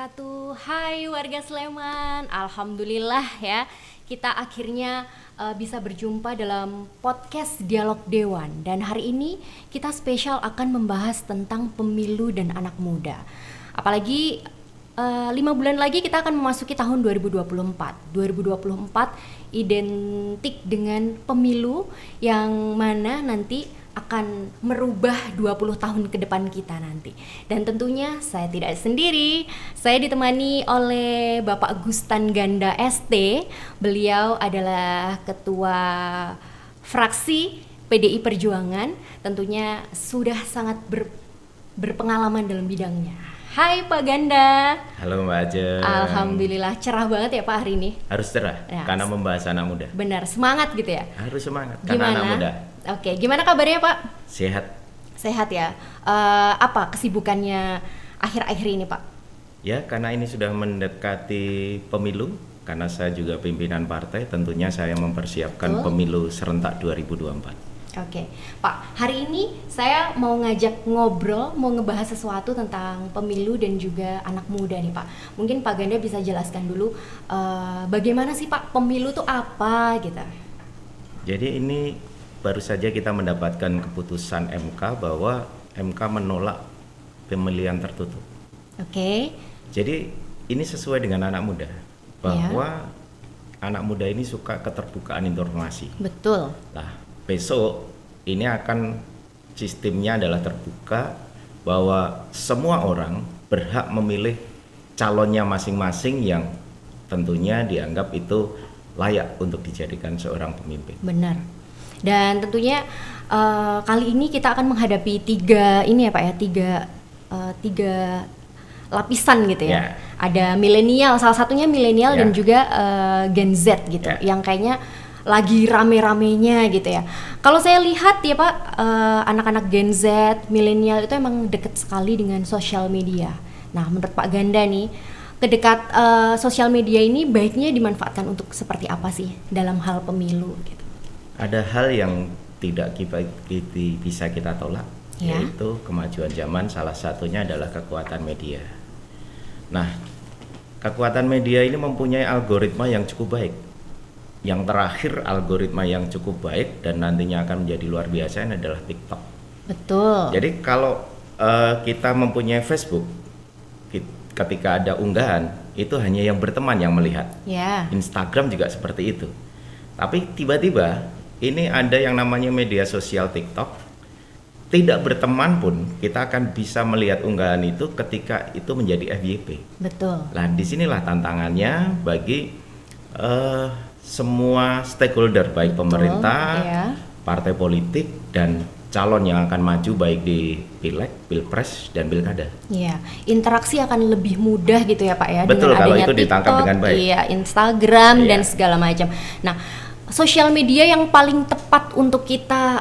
wabarakatuh. Hai warga Sleman, alhamdulillah ya kita akhirnya bisa berjumpa dalam podcast Dialog Dewan. Dan hari ini kita spesial akan membahas tentang pemilu dan anak muda. Apalagi 5 bulan lagi kita akan memasuki tahun 2024. 2024 identik dengan pemilu yang mana nanti akan merubah 20 tahun ke depan kita nanti. Dan tentunya saya tidak sendiri, saya ditemani oleh Bapak Gustan Ganda ST. Beliau adalah ketua fraksi PDI Perjuangan, tentunya sudah sangat berpengalaman dalam bidangnya. Hai Pak Ganda. Halo Mbak Ajeng. Alhamdulillah cerah banget ya Pak hari ini. Harus cerah ya, karena membahas anak muda. Benar, semangat gitu ya. Harus semangat Gimana? karena anak muda. Oke, gimana kabarnya Pak? Sehat. Sehat ya. Apa kesibukannya akhir-akhir ini Pak? Ya, karena ini sudah mendekati pemilu, karena saya juga pimpinan partai, tentunya saya mempersiapkan pemilu serentak 2024. Oke, Pak, hari ini saya mau ngajak ngobrol, mau ngebahas sesuatu tentang pemilu dan juga anak muda nih Pak. Mungkin Pak Ganda bisa jelaskan dulu bagaimana sih Pak pemilu tuh apa gitu. Jadi ini baru saja kita mendapatkan keputusan MK bahwa MK menolak pemilihan tertutup. Oke. Jadi ini sesuai dengan anak muda, bahwa anak muda ini suka keterbukaan informasi. Betul. Nah, besok ini akan sistemnya adalah terbuka, bahwa semua orang berhak memilih calonnya masing-masing yang tentunya dianggap itu layak untuk dijadikan seorang pemimpin. Benar. Dan tentunya kali ini kita akan menghadapi tiga lapisan gitu ya. Ada milenial, salah satunya milenial dan juga Gen Z gitu, yang kayaknya lagi rame-ramenya gitu ya. Kalau saya lihat ya Pak, anak-anak Gen Z, milenial itu emang deket sekali dengan sosial media. Nah, menurut Pak Ganda nih, sosial media ini baiknya dimanfaatkan untuk seperti apa sih dalam hal pemilu gitu? Ada hal yang tidak bisa kita tolak, yaitu kemajuan zaman. Salah satunya adalah kekuatan media. Nah, kekuatan media ini mempunyai algoritma yang cukup baik. Yang terakhir algoritma yang cukup baik dan nantinya akan menjadi luar biasa ini adalah TikTok. Betul. Jadi kalau kita mempunyai Facebook, ketika ada unggahan itu hanya yang berteman yang melihat. Instagram juga seperti itu. Tapi tiba-tiba ini ada yang namanya media sosial TikTok. Tidak berteman pun kita akan bisa melihat unggahan itu ketika itu menjadi FYP. Betul. Nah, disinilah tantangannya bagi semua stakeholder, baik pemerintah, partai politik, dan calon yang akan maju baik di pileg, pilpres, dan pilkada. Iya, interaksi akan lebih mudah gitu ya Pak ya. Betul, dengan kalau adanya itu ditangkap TikTok, dengan baik. Iya, Instagram dan segala macam. Nah, sosial media yang paling tepat untuk kita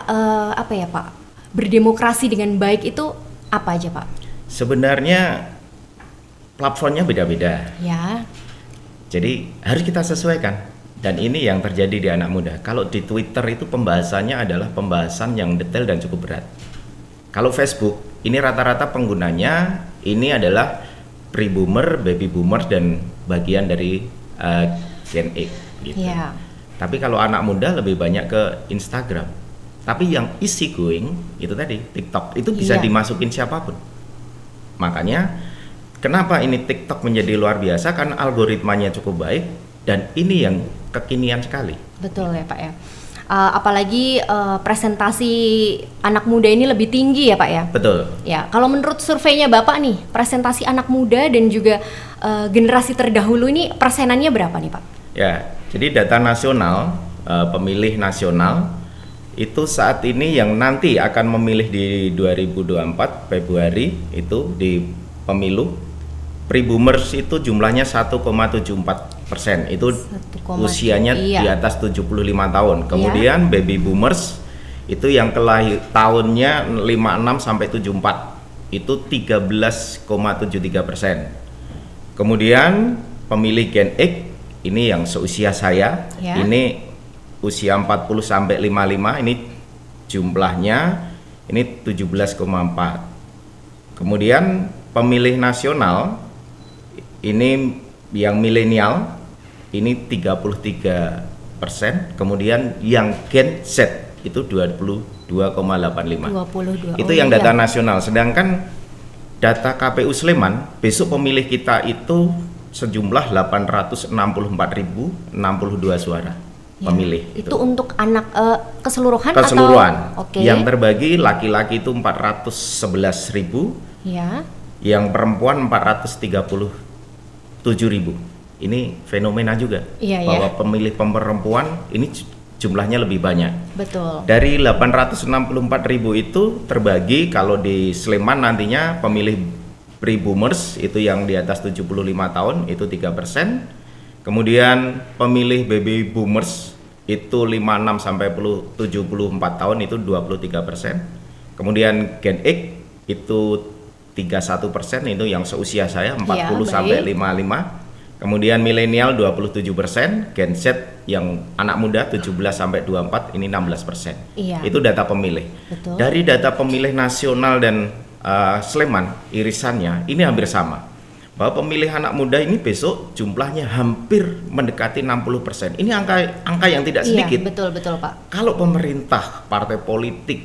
berdemokrasi dengan baik itu apa aja Pak? Sebenarnya platformnya beda-beda. Ya. Jadi harus kita sesuaikan. Dan ini yang terjadi di anak muda. Kalau di Twitter itu pembahasannya adalah pembahasan yang detail dan cukup berat. Kalau Facebook, ini rata-rata penggunanya ini adalah pre-boomer, baby boomer, dan bagian dari Gen X gitu. Yeah. Tapi kalau anak muda lebih banyak ke Instagram. Tapi yang easy going itu tadi TikTok, itu bisa dimasukin siapapun. Makanya kenapa ini TikTok menjadi luar biasa, karena algoritmanya cukup baik. Dan ini yang kekinian sekali. Betul ya Pak ya. Apalagi presentasi anak muda ini lebih tinggi ya Pak ya. Betul. Ya, kalau menurut surveinya Bapak nih, presentasi anak muda dan juga generasi terdahulu ini persenannya berapa nih Pak? Ya, jadi data nasional, pemilih nasional itu saat ini yang nanti akan memilih di 2024 Februari itu di pemilu, pre-boomers itu jumlahnya 1,74%, itu usianya di atas 75 tahun. Kemudian baby boomers itu yang tahunnya 56 sampai 74 itu 13,73%. Kemudian pemilih Gen X ini yang seusia saya, ini usia 40 sampai 55, ini jumlahnya ini 17,4. Kemudian pemilih nasional Ini yang milenial ini 33%, kemudian yang Gen Z itu 22,85. 22. Itu yang data nasional. Sedangkan data KPU Sleman, besok pemilih kita itu sejumlah 864.062 suara pemilih. Itu untuk anak keseluruhan keseluruhan. atau Oke. Yang terbagi laki-laki itu 411.000, Ya. yang perempuan 437.000. Ini fenomena juga Iya, bahwa pemilih perempuan ini jumlahnya lebih banyak. Betul. Dari 864.000 itu terbagi, kalau di Sleman nantinya pemilih pre-boomers itu yang di atas 75 tahun itu 3%. Kemudian pemilih baby boomers itu 56 sampai 74 tahun itu 23%. Kemudian Gen X itu 31%, itu yang seusia saya 40 sampai 55. Kemudian milenial 27%, Gen Z yang anak muda 17 sampai 24 ini 16%. Iya. Itu data pemilih. Betul. Dari data pemilih nasional dan Sleman irisannya ini hampir sama. Bahwa pemilih anak muda ini besok jumlahnya hampir mendekati 60%. Ini angka yang tidak sedikit. Iya, betul Pak. Kalau pemerintah, partai politik,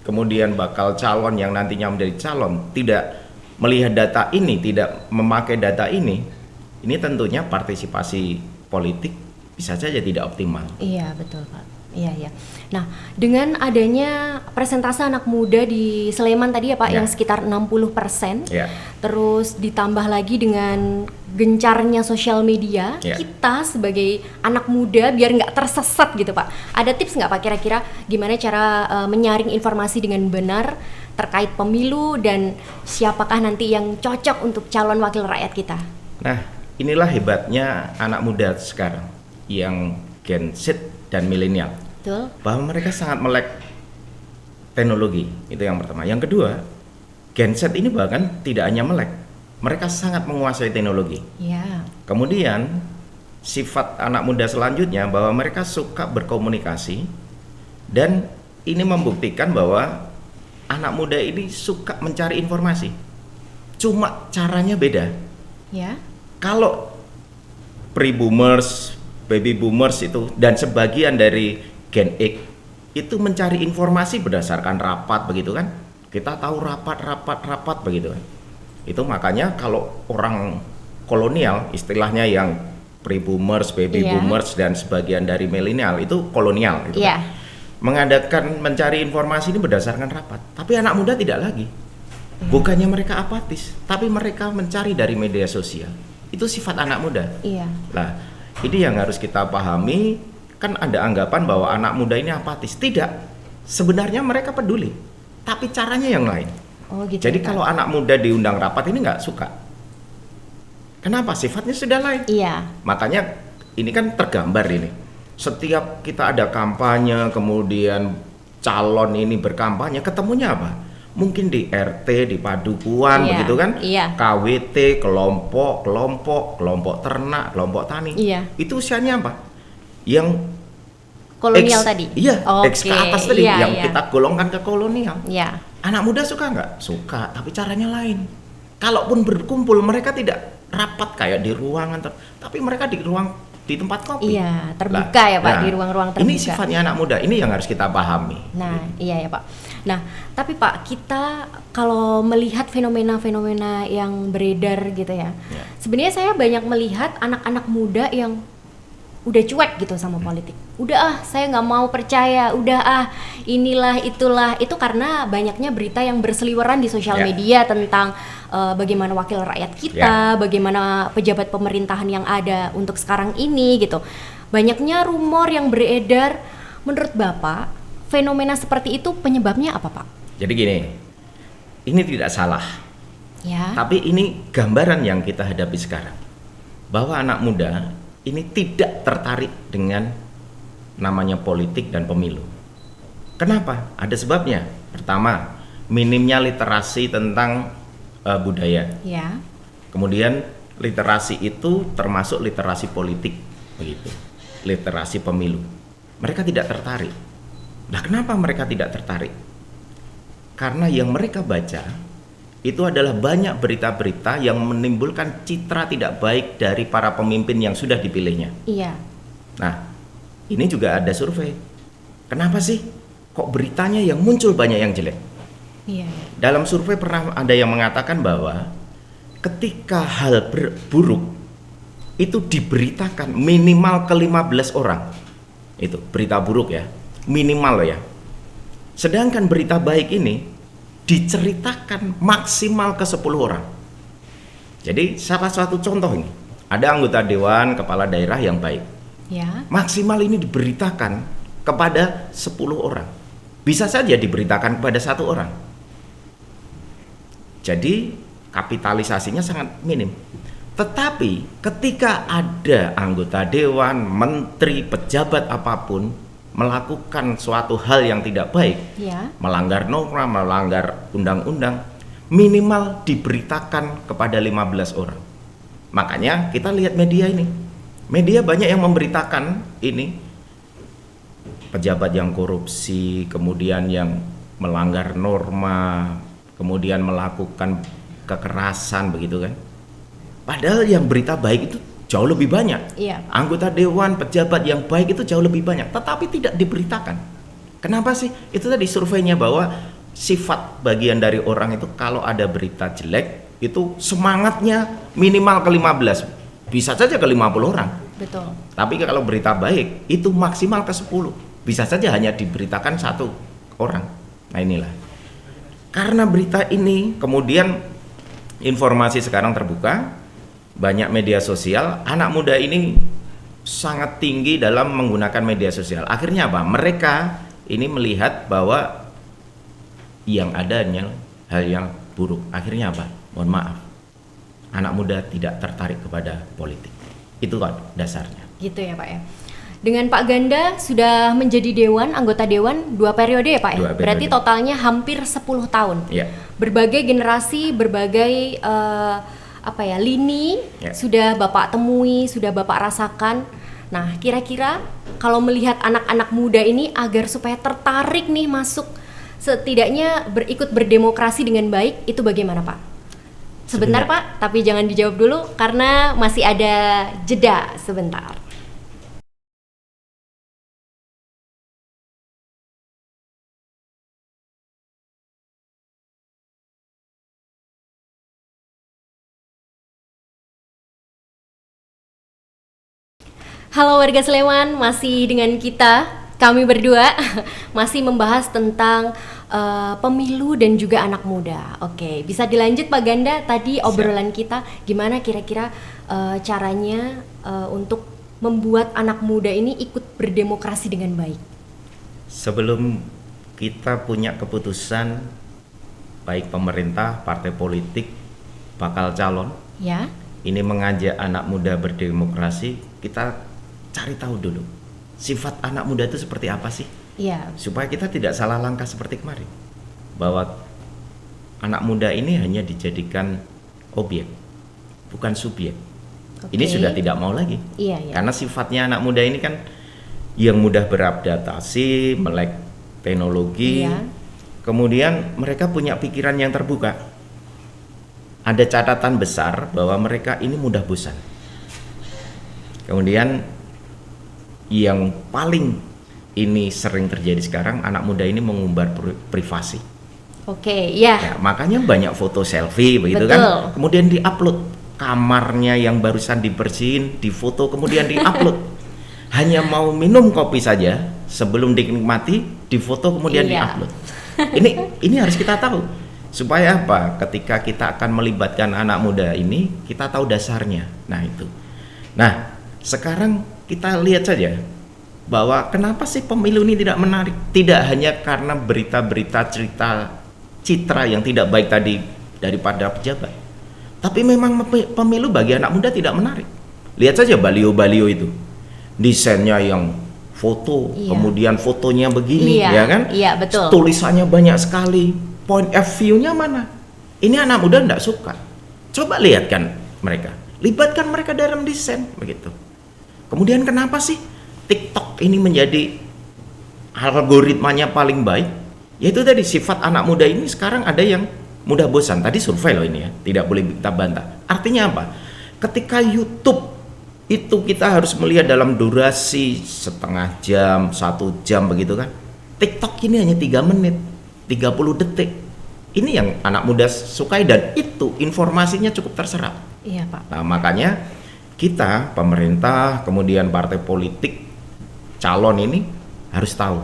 kemudian bakal calon yang nantinya menjadi calon tidak melihat data ini, tidak memakai data ini tentunya partisipasi politik bisa saja tidak optimal. Iya, betul Pak. Iya. Nah, dengan adanya persentase anak muda di Sleman tadi ya Pak, yang sekitar 60%, terus ditambah lagi dengan gencarnya sosial media, kita sebagai anak muda biar nggak tersesat gitu Pak, ada tips nggak Pak kira-kira gimana cara menyaring informasi dengan benar terkait pemilu dan siapakah nanti yang cocok untuk calon wakil rakyat kita? Nah, inilah hebatnya anak muda sekarang yang Gen Z dan milenial. Betul. Bahwa mereka sangat melek teknologi, itu yang pertama. Yang kedua, Gen Z ini bahkan tidak hanya melek, mereka sangat menguasai teknologi. Ya. Kemudian sifat anak muda selanjutnya bahwa mereka suka berkomunikasi, dan ini membuktikan bahwa anak muda ini suka mencari informasi. Cuma caranya beda. Ya. Kalau pre-boomers, baby boomers itu dan sebagian dari Gen X itu mencari informasi berdasarkan rapat begitu kan, kita tahu rapat begitu kan. Itu makanya kalau orang kolonial, istilahnya yang pre-boomers, baby boomers dan sebagian dari milenial itu kolonial gitu kan, mengadakan mencari informasi ini berdasarkan rapat. Tapi anak muda tidak lagi, bukannya mereka apatis, tapi mereka mencari dari media sosial. Itu sifat anak muda. Nah, ini yang harus kita pahami. Kan ada anggapan bahwa anak muda ini apatis. Tidak, sebenarnya mereka peduli, tapi caranya yang lain. Gitu. Jadi kalau anak muda diundang rapat ini nggak suka. Kenapa? Sifatnya sudah lain. Makanya ini kan tergambar ini. Setiap kita ada kampanye, kemudian calon ini berkampanye, ketemunya apa? Mungkin di RT, di padukuan begitu kan? KWT, kelompok ternak, kelompok tani. Itu usianya apa? Yang kolonial tadi. X ke atas tadi yang kita golongkan ke kolonial. Anak muda suka nggak? Suka, tapi caranya lain. Kalaupun berkumpul mereka tidak rapat kayak di ruangan, tapi mereka di tempat kopi. Terbuka ya Pak, di ruang-ruang terbuka. Ini sifatnya anak muda, ini yang harus kita pahami. Iya ya Pak. Nah, tapi Pak, kita kalau melihat fenomena-fenomena yang beredar gitu ya, sebenarnya saya banyak melihat anak-anak muda yang udah cuek gitu sama politik. Saya nggak mau percaya. Inilah itulah. Itu karena banyaknya berita yang berseliweran di sosial media tentang bagaimana wakil rakyat kita, bagaimana pejabat pemerintahan yang ada untuk sekarang ini gitu. Banyaknya rumor yang beredar. Menurut Bapak, fenomena seperti itu penyebabnya apa Pak? Jadi gini, ini tidak salah. Tapi ini gambaran yang kita hadapi sekarang. Bahwa anak muda ini tidak tertarik dengan namanya politik dan pemilu. Kenapa? Ada sebabnya. Pertama, minimnya literasi tentang budaya. Kemudian literasi itu termasuk literasi politik, begitu. Literasi pemilu. Mereka tidak tertarik. Nah, kenapa mereka tidak tertarik? Karena yang mereka baca itu adalah banyak berita-berita yang menimbulkan citra tidak baik dari para pemimpin yang sudah dipilihnya. Iya. Nah, ini juga ada survei. Kenapa sih kok beritanya yang muncul banyak yang jelek? Iya. Dalam survei pernah ada yang mengatakan bahwa ketika hal buruk itu diberitakan minimal ke 15 orang. Itu berita buruk ya, minimal loh ya. Sedangkan berita baik ini diceritakan maksimal ke 10 orang. Jadi salah satu contoh ini, ada anggota dewan kepala daerah yang baik. Ya. Maksimal ini diberitakan kepada 10 orang. Bisa saja diberitakan kepada 1 orang. Jadi kapitalisasinya sangat minim. Tetapi ketika ada anggota dewan, menteri, pejabat apapun melakukan suatu hal yang tidak baik, Ya. melanggar norma, melanggar undang-undang, minimal diberitakan kepada 15 orang. Makanya kita lihat media ini. Media banyak yang memberitakan ini pejabat yang korupsi, kemudian yang melanggar norma, kemudian melakukan kekerasan begitu kan. Padahal yang berita baik itu jauh lebih banyak. Iya. Anggota dewan, pejabat yang baik itu jauh lebih banyak, tetapi tidak diberitakan. Kenapa sih? Itu tadi surveinya bahwa sifat bagian dari orang itu kalau ada berita jelek itu semangatnya minimal ke 15. Bisa saja ke 50 orang. Betul. Tapi kalau berita baik itu maksimal ke 10. Bisa saja hanya diberitakan 1 orang. Nah inilah. Karena berita ini kemudian informasi sekarang terbuka, banyak media sosial, anak muda ini sangat tinggi dalam menggunakan media sosial. Akhirnya apa? Mereka ini melihat bahwa yang adanya hal yang buruk. Akhirnya apa? Mohon maaf, anak muda tidak tertarik kepada politik. Itu kan dasarnya. Gitu ya Pak ya. Dengan Pak Ganda sudah menjadi dewan, anggota dewan 2 periode ya Pak ya? 2 periode. Berarti totalnya hampir 10 tahun. Ya. Berbagai generasi, berbagai lini Ya. sudah Bapak temui, sudah Bapak rasakan. Nah, kira-kira kalau melihat anak-anak muda ini agar supaya tertarik nih masuk, setidaknya ikut berdemokrasi dengan baik, itu bagaimana Pak? Sebentar Pak, tapi jangan dijawab dulu karena masih ada jeda sebentar. Halo warga Sleman, masih dengan kita, kami berdua masih membahas tentang pemilu dan juga anak muda. Oke, bisa dilanjut Pak Ganda, tadi obrolan kita gimana kira-kira caranya untuk membuat anak muda ini ikut berdemokrasi dengan baik. Sebelum kita punya keputusan, baik pemerintah, partai politik, bakal calon, Ya. ini mengajak anak muda berdemokrasi, kita cari tahu dulu sifat anak muda itu seperti apa sih, Iya. supaya kita tidak salah langkah seperti kemarin, bahwa anak muda ini hanya dijadikan objek, bukan subjek. Oke. Ini sudah tidak mau lagi, Iya, iya. karena sifatnya anak muda ini kan yang mudah beradaptasi, melek teknologi, Iya. kemudian mereka punya pikiran yang terbuka. Ada catatan besar bahwa mereka ini mudah bosan. Kemudian yang paling ini sering terjadi sekarang, anak muda ini mengumbar privasi. Oke, ya. Ya, makanya banyak foto selfie begitu Betul. kan. Kemudian diupload kamarnya yang barusan dibersihin, difoto kemudian diupload. Hanya mau minum kopi saja sebelum dinikmati, difoto kemudian Iya. diupload. Ini harus kita tahu. Supaya apa? Ketika kita akan melibatkan anak muda ini, kita tahu dasarnya. Nah, itu. Nah, sekarang kita lihat saja bahwa kenapa sih pemilu ini tidak menarik? Tidak hanya karena berita-berita citra yang tidak baik tadi daripada pejabat, tapi memang pemilu bagi anak muda tidak menarik. Lihat saja baliho-baliho itu, desainnya yang foto, Iya. kemudian fotonya begini, Iya, ya kan? iya, betul. Tulisannya banyak sekali. Point of view-nya mana? Ini anak muda tidak suka. Coba lihatkan mereka, libatkan mereka dalam desain begitu. Kemudian kenapa sih TikTok ini menjadi algoritmanya paling baik? Yaitu tadi sifat anak muda ini sekarang ada yang mudah bosan. Tadi survei loh ini ya, tidak boleh kita bantah. Artinya apa? Ketika YouTube itu kita harus melihat dalam durasi setengah jam, 1 jam begitu kan. TikTok ini hanya 3 menit, 30 detik. Ini yang anak muda sukai dan itu informasinya cukup terserap. Iya, Pak. Nah, makanya kita, pemerintah, kemudian partai politik, calon ini harus tahu.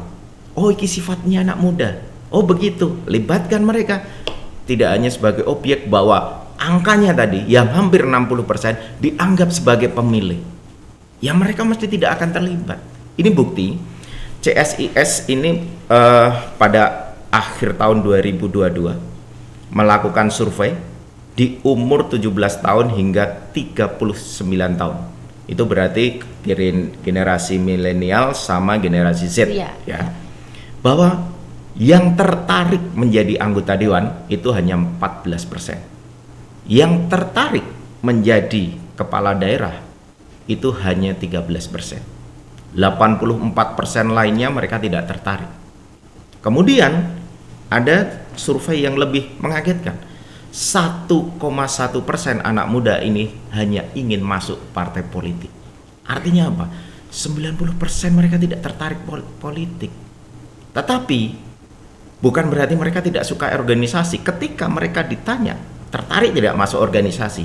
Oh, ini sifatnya anak muda. Oh, begitu. Libatkan mereka. Tidak hanya sebagai objek bahwa angkanya tadi yang hampir 60% dianggap sebagai pemilih. Yang mereka mesti tidak akan terlibat. Ini bukti CSIS ini pada akhir tahun 2022 melakukan survei di umur 17 tahun hingga 39 tahun. Itu berarti generasi milenial sama generasi Z, ya. Bahwa yang tertarik menjadi anggota dewan itu hanya 14%. Yang tertarik menjadi kepala daerah itu hanya 13%. 84% lainnya mereka tidak tertarik. Kemudian ada survei yang lebih mengagetkan. 1,1% anak muda ini hanya ingin masuk partai politik. Artinya apa? 90% mereka tidak tertarik politik. Tetapi bukan berarti mereka tidak suka organisasi. Ketika mereka ditanya tertarik tidak masuk organisasi,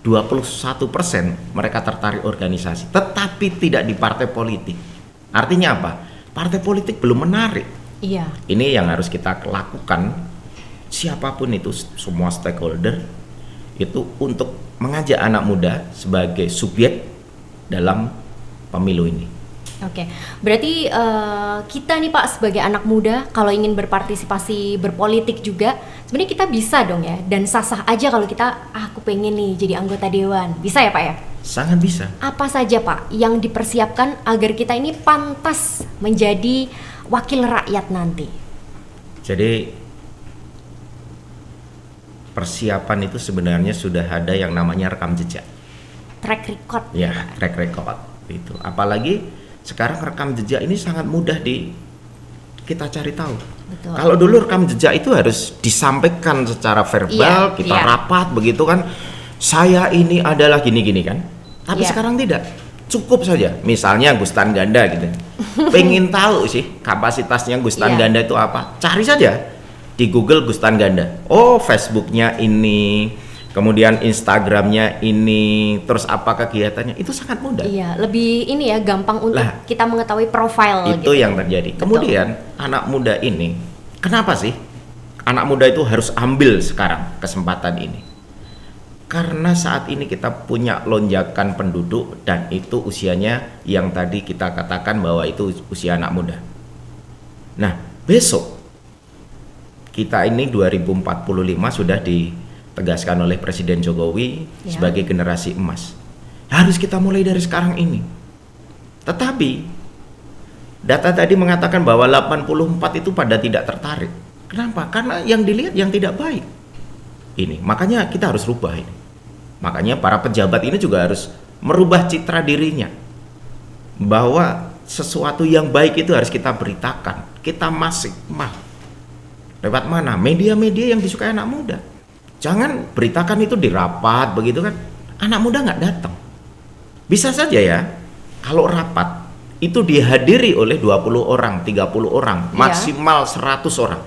21% mereka tertarik organisasi, tetapi tidak di partai politik. Artinya apa? Partai politik belum menarik. Iya. Ini yang harus kita lakukan, siapapun itu, semua stakeholder itu untuk mengajak anak muda sebagai subjek dalam pemilu ini. Oke, berarti kita nih Pak sebagai anak muda kalau ingin berpartisipasi berpolitik juga sebenarnya kita bisa dong ya, dan sah-sah aja kalau kita aku pengen nih jadi anggota dewan, bisa ya Pak ya? Sangat bisa. Apa saja Pak yang dipersiapkan agar kita ini pantas menjadi wakil rakyat nanti? Jadi persiapan itu sebenarnya sudah ada yang namanya rekam jejak. Track record. Ya, track record itu. Apalagi sekarang rekam jejak ini sangat mudah kita cari tahu. Betul. Kalau dulu rekam jejak itu harus disampaikan secara verbal, kita rapat begitu kan. Saya ini adalah gini-gini kan. Tapi sekarang tidak. Cukup saja. Misalnya Gustan Ganda gitu. Pengen tahu sih kapasitasnya Gustan Ganda itu apa? Cari saja di Google Gustan Ganda. Oh, Facebooknya ini, kemudian Instagramnya ini, terus apa kegiatannya, itu sangat mudah. Iya, lebih ini ya, gampang untuk kita mengetahui profil itu gitu. yang terjadi. Kemudian anak muda ini, kenapa sih anak muda itu harus ambil sekarang kesempatan ini? Karena saat ini kita punya lonjakan penduduk dan itu usianya yang tadi kita katakan bahwa itu usia anak muda. Nah, besok kita ini 2045 sudah ditegaskan oleh Presiden Jokowi sebagai generasi emas. Harus kita mulai dari sekarang ini. Tetapi data tadi mengatakan bahwa 84 itu pada tidak tertarik. Kenapa? Karena yang dilihat yang tidak baik. Ini, makanya kita harus rubah ini. Makanya para pejabat ini juga harus merubah citra dirinya. Bahwa sesuatu yang baik itu harus kita beritakan. Kita masih lewat mana? Media-media yang disukai anak muda. Jangan beritakan itu di rapat begitu kan. Anak muda nggak datang. Bisa saja ya, kalau rapat itu dihadiri oleh 20 orang, 30 orang, maksimal 100 orang.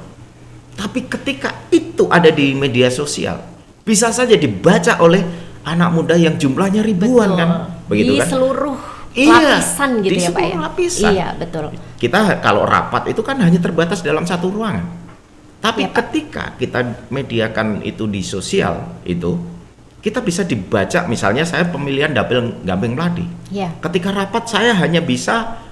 Tapi ketika itu ada di media sosial, bisa saja dibaca oleh anak muda yang jumlahnya ribuan. Betul. Kan? Begitu di kan? seluruh lapisan gitu di ya Pak ya? Lapisan. Iya, betul. Kita kalau rapat itu kan hanya terbatas dalam satu ruangan. Tapi ketika kita mediakan itu di sosial itu, kita bisa dibaca. Misalnya saya pemilihan dapil Gamping Mladi. Ketika rapat saya hanya bisa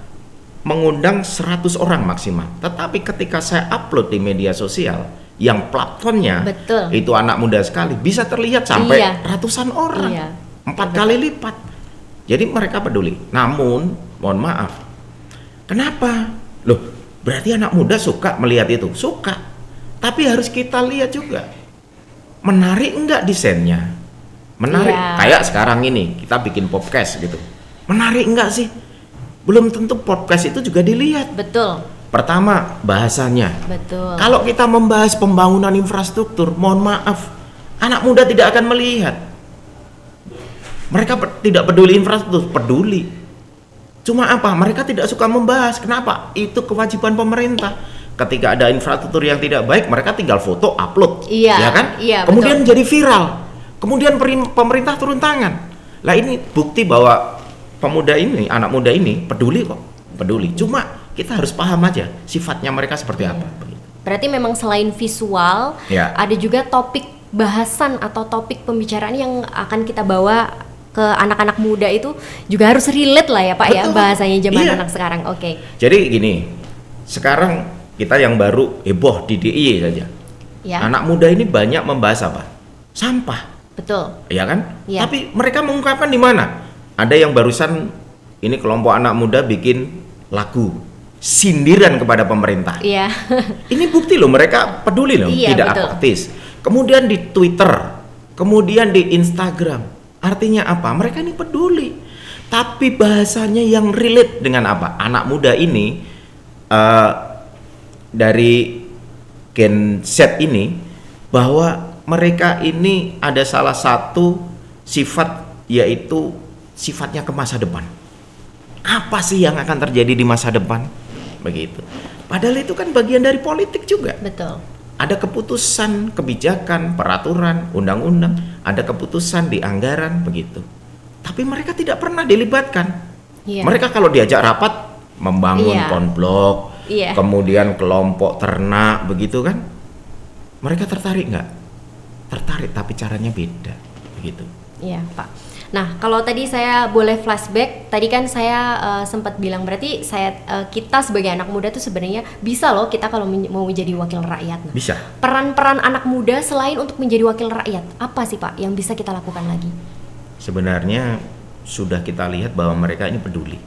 mengundang 100 orang maksimal. Tetapi ketika saya upload di media sosial yang platformnya itu anak muda sekali, bisa terlihat sampai ratusan orang, 4 kali lipat. Jadi mereka peduli. Namun mohon maaf, kenapa? Loh, berarti anak muda suka melihat itu? Suka. Tapi harus kita lihat juga, menarik enggak desainnya? Menarik. Kayak sekarang ini kita bikin podcast gitu, menarik enggak sih? Belum tentu podcast itu juga dilihat. Betul. Pertama, bahasanya. Betul. Kalau kita membahas pembangunan infrastruktur, mohon maaf, anak muda tidak akan melihat. Mereka tidak peduli infrastruktur, peduli. Cuma apa? Mereka tidak suka membahas. Kenapa? Itu kewajiban pemerintah. Ketika ada infrastruktur yang tidak baik, mereka tinggal foto, upload, Iya, ya kan? iya, Kemudian betul. jadi viral. Kemudian pemerintah turun tangan. Lah ini bukti bahwa pemuda ini, anak muda ini peduli kok, peduli. Cuma kita harus paham aja sifatnya mereka seperti apa. Berarti memang selain visual, Ya. ada juga topik bahasan atau topik pembicaraan yang akan kita bawa ke anak-anak muda itu juga harus relate lah ya Pak ya, Betul. bahasanya zaman Iya. anak sekarang. Oke. Jadi gini, sekarang kita yang baru heboh di DIY saja. Ya. Anak muda ini banyak membahas apa? Sampah, Betul. ya kan? Iya. Tapi mereka mengungkapkan di mana? Ada yang barusan ini kelompok anak muda bikin lagu sindiran kepada pemerintah. Iya. Ini bukti loh, mereka peduli loh, Iya, tidak betul. apatis. Kemudian di Twitter, kemudian di Instagram. Artinya apa? Mereka ini peduli. Tapi bahasanya yang relate dengan apa? Anak muda ini dari Gen Z ini, bahwa mereka ini ada salah satu sifat, yaitu sifatnya ke masa depan. Apa sih yang akan terjadi di masa depan? Begitu. Padahal itu kan bagian dari politik juga. Betul. Ada keputusan, kebijakan, peraturan, undang-undang, ada keputusan di anggaran, begitu. Tapi mereka tidak pernah dilibatkan. Iya. Mereka kalau diajak rapat membangun Iya. konblok, Iya. kemudian kelompok ternak, begitu kan? Mereka tertarik nggak? Tertarik, tapi caranya beda, begitu. Iya, Pak. Nah, kalau tadi saya boleh flashback, tadi kan saya sempat bilang berarti kita sebagai anak muda tuh sebenarnya bisa loh kita kalau mau menjadi wakil rakyat. Nah, Bisa. peran-peran anak muda selain untuk menjadi wakil rakyat, apa sih Pak yang bisa kita lakukan lagi? Sebenarnya sudah kita lihat bahwa mereka ini peduli.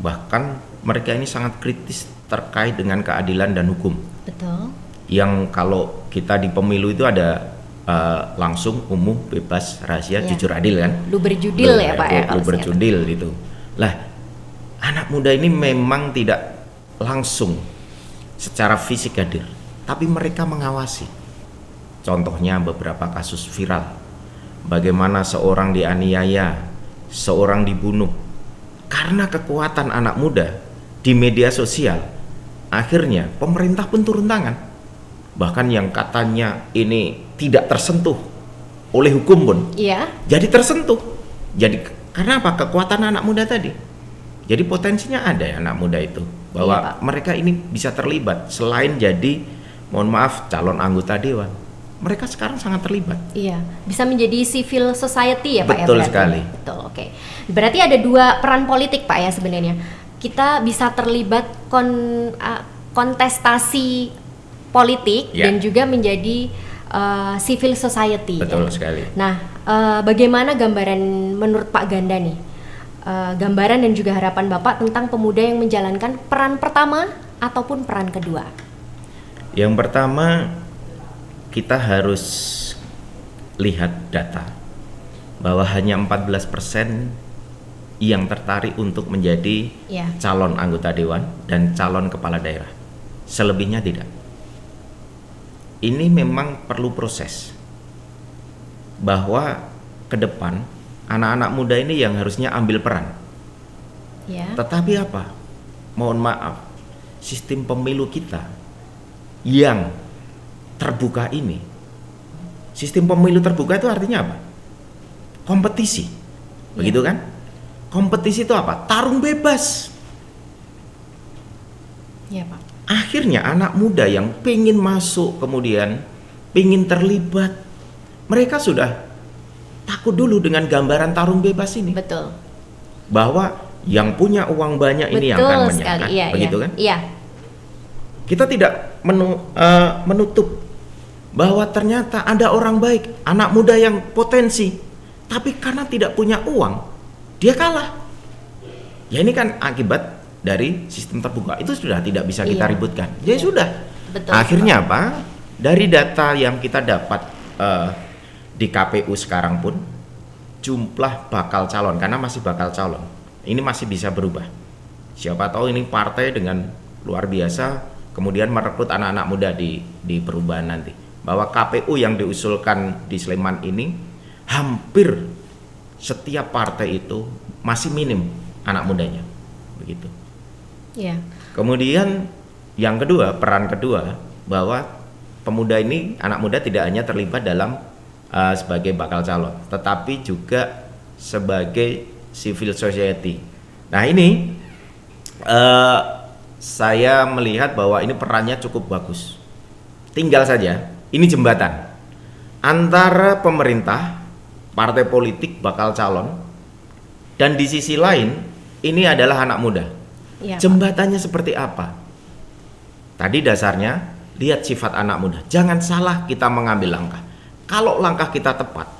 Bahkan mereka ini sangat kritis terkait dengan keadilan dan hukum. Betul. Yang kalau kita di pemilu itu ada langsung, umum, bebas, rahasia, Ya. jujur, adil kan? Lu berjudil ya Pak ya Lu kalau berjudil itu. Lah, anak muda ini memang tidak langsung secara fisik hadir, tapi mereka mengawasi. Contohnya beberapa kasus viral. Bagaimana seorang dianiaya, seorang dibunuh. Karena kekuatan anak muda di media sosial, akhirnya pemerintah pun turun tangan. Bahkan yang katanya ini tidak tersentuh oleh hukum pun Iya. jadi tersentuh. Jadi karena apa? Kekuatan anak muda tadi. Jadi potensinya ada ya anak muda itu, bahwa Iya, Pak. mereka ini bisa terlibat selain jadi, mohon maaf, calon anggota dewan. Mereka sekarang sangat terlibat. Iya, bisa menjadi civil society ya Pak ya. Betul berarti? sekali. Betul, oke. Berarti ada dua peran politik Pak ya sebenarnya. Kita bisa terlibat kontestasi politik Ya. dan juga menjadi civil society. Betul ya. sekali. Nah, bagaimana gambaran menurut Pak Ganda nih? Gambaran dan juga harapan Bapak tentang pemuda yang menjalankan peran pertama ataupun peran kedua. Yang pertama, kita harus lihat data bahwa hanya 14% yang tertarik untuk menjadi Ya. calon anggota dewan dan calon kepala daerah. Selebihnya tidak. Ini memang perlu proses. Bahwa ke depan anak-anak muda ini yang harusnya ambil peran. Ya. Tetapi apa? Mohon maaf, sistem pemilu kita yang terbuka ini, sistem pemilu terbuka itu artinya apa? Kompetisi, begitu kan? Kompetisi itu apa? Tarung bebas. Ya Pak. Akhirnya anak muda yang pengen masuk, kemudian pengen terlibat, mereka sudah takut dulu dengan gambaran tarung bebas ini. Betul. Bahwa yang punya uang banyak ini yang akan Betul sekali. menyakat, Iya, begitu iya. kan? Iya. Kita tidak menutup bahwa ternyata ada orang baik, anak muda yang potensi, tapi karena tidak punya uang, dia kalah. Ya ini kan akibat dari sistem terbuka, itu sudah tidak bisa kita Iya. ributkan. Ya Iya. sudah. Betul. Akhirnya apa? Dari data yang kita dapat di KPU sekarang pun, jumlah bakal calon, karena masih bakal calon, ini masih bisa berubah. Siapa tahu ini partai dengan luar biasa, kemudian merekrut anak-anak muda di perubahan nanti. Bahwa KPU yang diusulkan di Sleman ini hampir setiap partai itu masih minim anak mudanya, begitu. Iya. Kemudian yang kedua, peran kedua, bahwa pemuda ini, anak muda tidak hanya terlibat dalam sebagai bakal calon, tetapi juga sebagai civil society. Nah ini saya melihat bahwa ini perannya cukup bagus. Tinggal saja, ini jembatan antara pemerintah, partai politik, bakal calon, dan di sisi lain ini adalah anak muda. Iya, Jembatannya seperti apa? Tadi dasarnya lihat sifat anak muda. Jangan salah kita mengambil langkah. Kalau langkah kita tepat,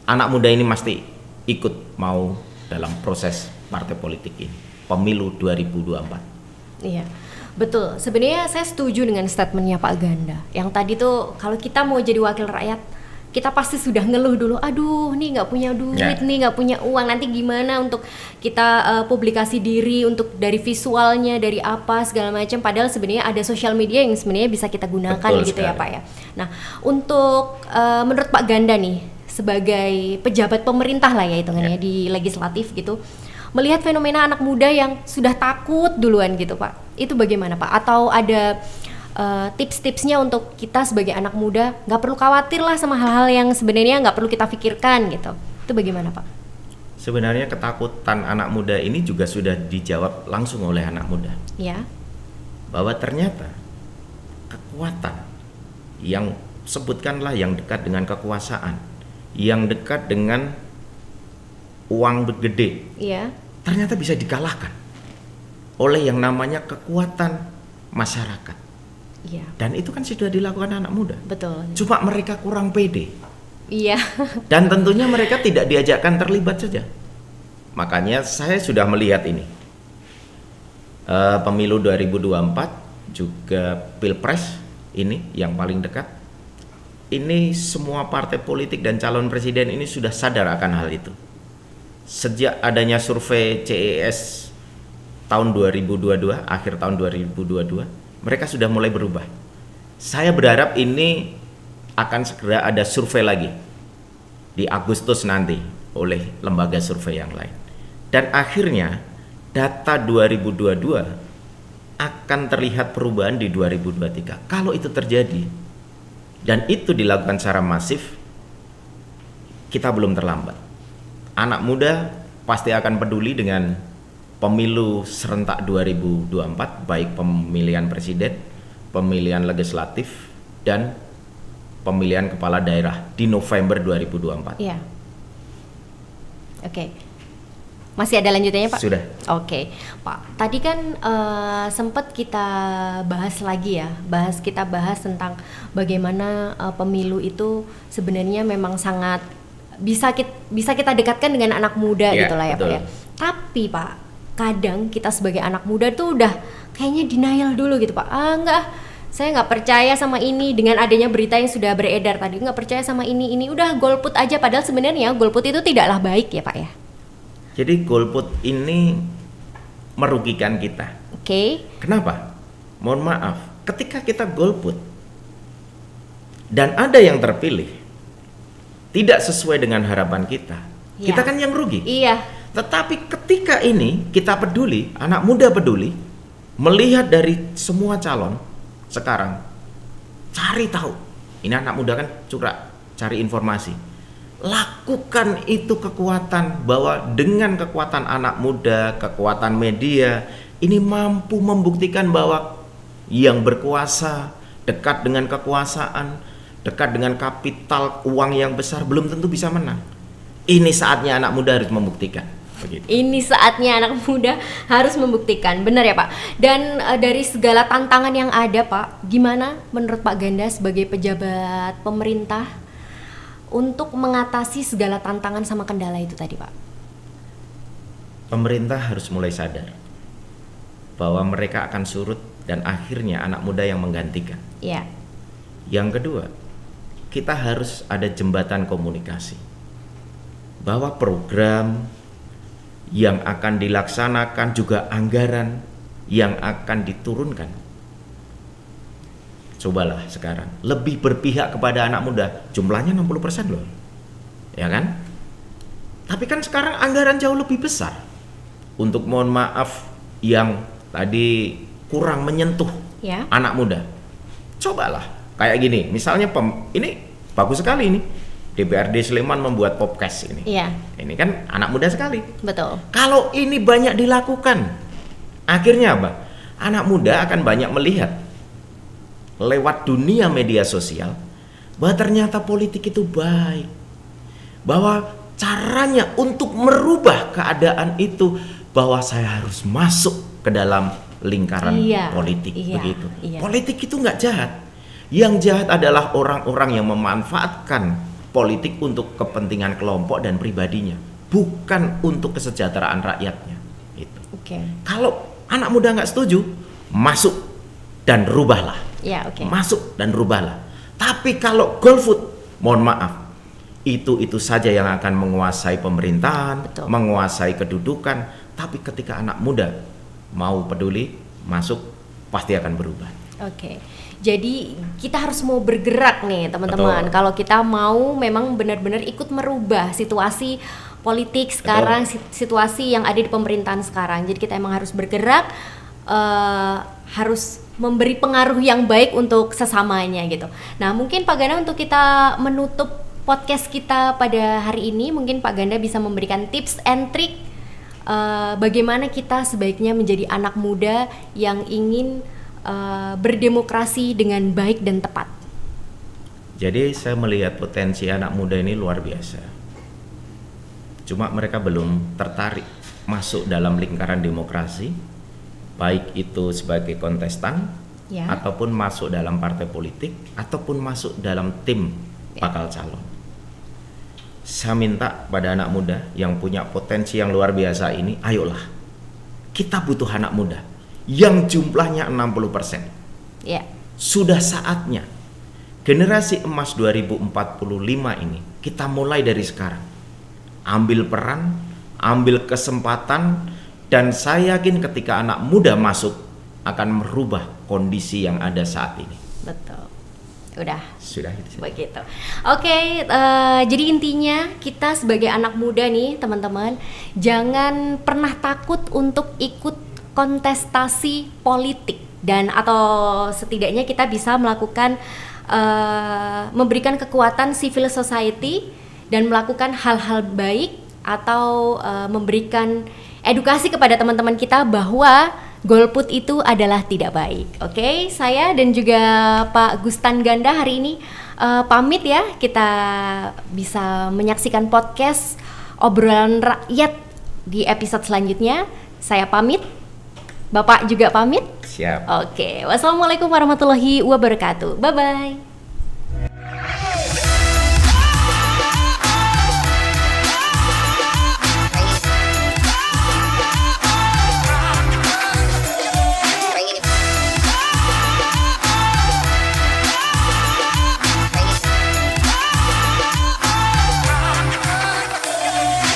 anak muda ini pasti ikut mau dalam proses partai politik ini, pemilu 2024. Iya, betul. Sebenarnya saya setuju dengan statementnya Pak Ganda. Yang tadi tuh kalau kita mau jadi wakil rakyat, kita pasti sudah ngeluh dulu. Aduh, nih nggak punya duit, nih nggak punya uang. Nanti gimana untuk kita publikasi diri, untuk dari visualnya, dari apa segala macam. Padahal sebenarnya ada sosial media yang sebenarnya bisa kita gunakan. Betul gitu sekali. ya Pak ya. Nah, untuk menurut Pak Ganda nih sebagai pejabat pemerintah lah ya hitungannya di legislatif gitu, melihat fenomena anak muda yang sudah takut duluan gitu Pak, itu bagaimana Pak? Atau ada tips-tipsnya untuk kita sebagai anak muda nggak perlu khawatir lah sama hal-hal yang sebenarnya nggak perlu kita pikirkan gitu, itu bagaimana Pak? Sebenarnya ketakutan anak muda ini juga sudah dijawab langsung oleh anak muda. Ya. Bahwa ternyata kekuatan yang sebutkanlah yang dekat dengan kekuasaan, yang dekat dengan uang gede, Iya. ternyata bisa dikalahkan oleh yang namanya kekuatan masyarakat. Iya. Dan itu kan sudah dilakukan anak muda. Betul. Cuma mereka kurang pede. Iya. Dan tentunya mereka tidak diajakkan terlibat saja. Makanya saya sudah melihat ini. Pemilu 2024 juga Pilpres ini yang paling dekat. Ini semua partai politik dan calon presiden ini sudah sadar akan hal itu. Sejak adanya survei CES tahun 2022, akhir tahun 2022, mereka sudah mulai berubah. Saya berharap ini akan segera ada survei lagi di Agustus nanti oleh lembaga survei yang lain. Dan akhirnya data 2022 akan terlihat perubahan di 2023. Kalau itu terjadi dan itu dilakukan secara masif, kita belum terlambat. Anak muda pasti akan peduli dengan pemilu serentak 2024, baik pemilihan presiden, pemilihan legislatif, dan pemilihan kepala daerah di November 2024. Iya. Oke. Masih ada lanjutannya Pak? Sudah. Oke, Pak. Tadi kan sempat kita bahas lagi ya, kita bahas tentang bagaimana pemilu itu sebenarnya memang sangat bisa kita dekatkan dengan anak muda gitu lah ya betul. Pak ya. Tapi Pak, kadang kita sebagai anak muda tuh udah kayaknya denial dulu gitu Pak. Enggak, saya nggak percaya sama ini, dengan adanya berita yang sudah beredar tadi, nggak percaya sama ini udah golput aja. Padahal sebenarnya golput itu tidaklah baik ya Pak ya. Jadi golput ini merugikan kita. Oke. Kenapa? Mohon maaf, ketika kita golput dan ada yang terpilih tidak sesuai dengan harapan kita, Ya. kita kan yang rugi. Iya. Tetapi ketika ini kita peduli, anak muda peduli, melihat dari semua calon sekarang, cari tahu. Ini anak muda kan curang, cari informasi. Lakukan itu kekuatan, bahwa dengan kekuatan anak muda, kekuatan media, ini mampu membuktikan bahwa yang berkuasa, dekat dengan kekuasaan, dekat dengan kapital uang yang besar, belum tentu bisa menang. Ini saatnya anak muda harus membuktikan. Begitu. Ini saatnya anak muda harus membuktikan, benar ya Pak. Dan dari segala tantangan yang ada Pak, gimana menurut Pak Ganda sebagai pejabat pemerintah untuk mengatasi segala tantangan sama kendala itu tadi Pak? Pemerintah harus mulai sadar bahwa mereka akan surut dan akhirnya anak muda yang menggantikan. Iya. Yang kedua, kita harus ada jembatan komunikasi bahwa program yang akan dilaksanakan juga anggaran yang akan diturunkan? Cobalah sekarang lebih berpihak kepada anak muda, jumlahnya 60% loh, ya kan? Tapi kan sekarang anggaran jauh lebih besar untuk, mohon maaf, yang tadi kurang menyentuh Ya. anak muda. Cobalah kayak gini, misalnya ini bagus sekali ini, DPRD Sleman membuat podcast ini. Iya, Ini kan anak muda sekali. betul. Kalau ini banyak dilakukan, akhirnya apa? Anak muda akan banyak melihat lewat dunia media sosial bahwa ternyata politik itu baik, bahwa caranya untuk merubah keadaan itu, bahwa saya harus masuk ke dalam lingkaran politik, begitu. Politik itu nggak jahat. Yang jahat adalah orang-orang yang memanfaatkan politik untuk kepentingan kelompok dan pribadinya, bukan untuk kesejahteraan rakyatnya. Itu. Kalau anak muda nggak setuju, masuk dan rubahlah. Masuk dan rubahlah. Tapi kalau golput, mohon maaf, itu saja yang akan menguasai pemerintahan, menguasai kedudukan. Tapi ketika anak muda mau peduli, masuk, pasti akan berubah. Jadi kita harus mau bergerak nih teman-teman. Kalau kita mau memang benar-benar ikut merubah situasi politik sekarang, situasi yang ada di pemerintahan sekarang. Jadi kita emang harus bergerak, harus memberi pengaruh yang baik untuk sesamanya gitu. Nah, mungkin Pak Ganda, untuk kita menutup podcast kita pada hari ini, mungkin Pak Ganda bisa memberikan tips and trick bagaimana kita sebaiknya menjadi anak muda yang ingin berdemokrasi dengan baik dan tepat. Jadi saya melihat potensi anak muda ini luar biasa. Cuma mereka belum tertarik masuk dalam lingkaran demokrasi, baik itu sebagai kontestan, ataupun masuk dalam partai politik, ataupun masuk dalam tim bakal calon. Saya minta pada anak muda yang punya potensi yang luar biasa ini, ayolah, kita butuh anak muda yang jumlahnya 60%. Sudah saatnya generasi emas 2045 ini kita mulai dari sekarang. Ambil peran, ambil kesempatan, dan saya yakin ketika anak muda masuk akan merubah kondisi yang ada saat ini. Betul. Sudah gitu. Begitu. Jadi intinya kita sebagai anak muda nih teman-teman, jangan pernah takut untuk ikut kontestasi politik, dan atau setidaknya kita bisa melakukan memberikan kekuatan civil society dan melakukan hal-hal baik, atau memberikan edukasi kepada teman-teman kita bahwa golput itu adalah tidak baik. Saya dan juga Pak Gustan Ganda hari ini pamit ya. Kita bisa menyaksikan podcast obrolan rakyat di episode selanjutnya. Saya pamit. Bapak juga pamit? Siap. Wassalamualaikum warahmatullahi wabarakatuh. Bye-bye.